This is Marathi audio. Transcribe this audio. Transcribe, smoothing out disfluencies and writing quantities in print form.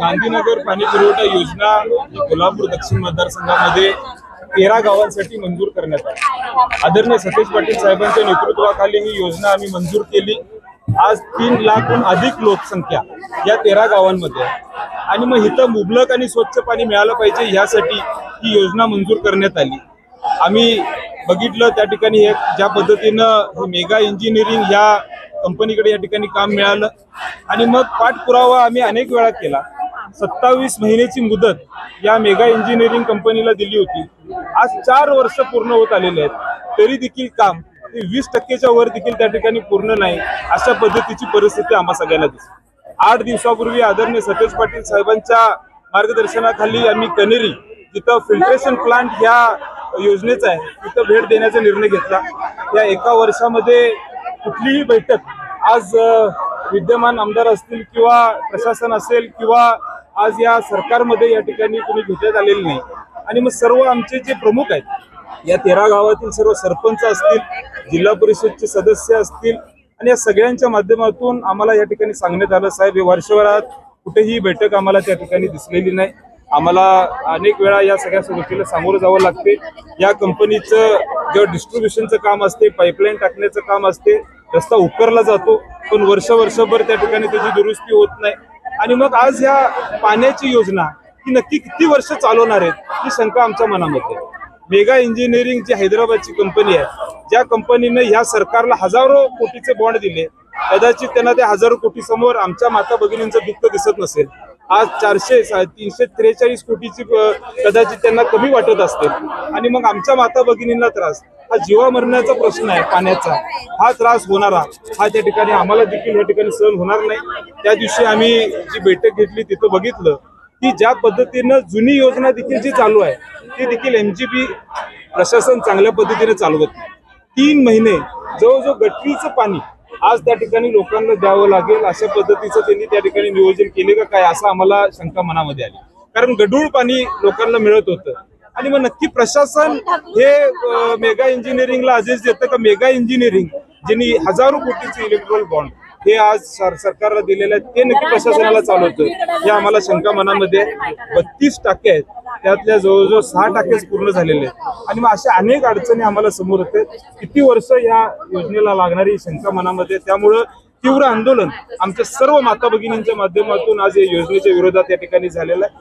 गांधीनगर पाणी पुरवठा योजना ही कोल्हापूर दक्षिण मतदारसंघामध्ये 13 गावांसाठी मंजूर करण्यात आली। आदरणीय सतेज पाटील साहेबांच्या नेतृत्वाखाली ही योजना आम्ही मंजूर केली। आज 3 लाखहून अधिक लोकसंख्या या 13 गावांमध्ये आहे आणि मग इथं मुबलक आणि स्वच्छ पाणी मिळालं पाहिजे यासाठी ही योजना मंजूर करण्यात आली। आम्ही बघितलं त्या ठिकाणी ज्या पद्धतीनं मेगा इंजिनिअरिंग या कंपनीकडे या ठिकाणी काम मिळालं आणि मग पाठपुरावा आम्ही अनेक वेळा केला। 27 महिन्याची मुदत या मेगा इंजिनिअरिंग कंपनीला दिली होती। आज 4 वर्ष पूर्ण होत आलेले आहेत, तरी देखील काम 20% वर देखील त्या ठिकाणी पूर्ण नाही। अशा पद्धतीची परिस्थिती आम्हा सगळ्यांना दिसते। 8 दिवसापूर्वी आदरणीय सतेज पाटील साहेबांच्या मार्गदर्शनाखाली आम्ही कनेरी जिथं फिल्ट्रेशन प्लांट ह्या योजनेचा आहे तिथं भेट देण्याचा निर्णय घेतला। या एका वर्षामध्ये कुठलीही बैठक आज विद्यमान आमदार असतील किंवा प्रशासन असेल किंवा आज या सरकारमध्ये या ठिकाणी कोणी घेण्यात आलेली नाही। आणि मग सर्व आमचे जे प्रमुख आहेत या 13 गावातील सर्व सरपंच असतील, जिल्हा परिषदचे सदस्य असतील आणि या सगळ्यांच्या माध्यमातून आम्हाला या ठिकाणी सांगण्यात आलं, साहेब वर्षभरात कुठेही बैठक आम्हाला त्या ठिकाणी दिसलेली नाही। आम्हाला अनेक वेळा या सगळ्या गोष्टीला सामोरं जावं लागते। या कंपनीचं जेव्हा डिस्ट्रीब्युशनचं काम असते, पाईपलाईन टाकण्याचं काम असते, रस्ता उकरला जातो पण वर्षभर त्या ठिकाणी त्याची दुरुस्ती होत नाही। आणि मग आज ह्या पाण्याची योजना ही नक्की किती वर्ष चालवणार आहेत ही शंका आमच्या मनामध्ये आहे। मेगा इंजिनिअरिंग जी हैदराबादची कंपनी आहे, ज्या कंपनीने ह्या सरकारला हजारो कोटीचे बॉन्ड दिले, कदाचित त्यांना त्या हजारो कोटी समोर आमच्या माता भगिनींचं दुःख दिसत नसेल। आज 343 कोटीची कदाचित त्यांना कमी वाटत असते आणि मग आमच्या माता भगिनींना त्रास, हा जीवा मरण्याचा प्रश्न आहे पाण्याचा, हा त्रास होणारा हा त्या ठिकाणी आम्हाला देखील या ठिकाणी सहन होणार नाही। त्या दिवशी आम्ही जी बैठक घेतली तिथं बघितलं की ज्या पद्धतीनं जुनी योजना देखील जी चालू आहे ती देखील MGP प्रशासन चांगल्या पद्धतीने चालवत नाही। 3 महिने जवळजवळ गटरीचं पाणी आज त्या ठिकाणी लोकांना द्यावं लागेल अशा पद्धतीचं त्यांनी त्या ठिकाणी नियोजन केले का काय असं आम्हाला शंका मनामध्ये आली। कारण गढूळ पाणी लोकांना मिळत होतं आणि मग नक्की प्रशासन हे मेगा इंजिनिअरिंगला आदेश देतं का मेगा इंजिनिअरिंग ज्यांनी हजारो कोटीचे इलेक्ट्रॉल बॉन्ड हे आज सरकारला दिलेले आहेत ते नक्की प्रशासनाला चालवतं हे आम्हाला शंका मनामध्ये 32% आहेत, त्यातल्या जवळजवळ 6% पूर्ण झालेले आहेत आणि मग अशा अनेक अडचणी आम्हाला समोर येतात। किती वर्ष या योजनेला लागणारी शंका मनामध्ये, त्यामुळं तीव्र आंदोलन आमच्या सर्व माता भगिनींच्या माध्यमातून आज या योजनेच्या विरोधात या ठिकाणी झालेलं आहे।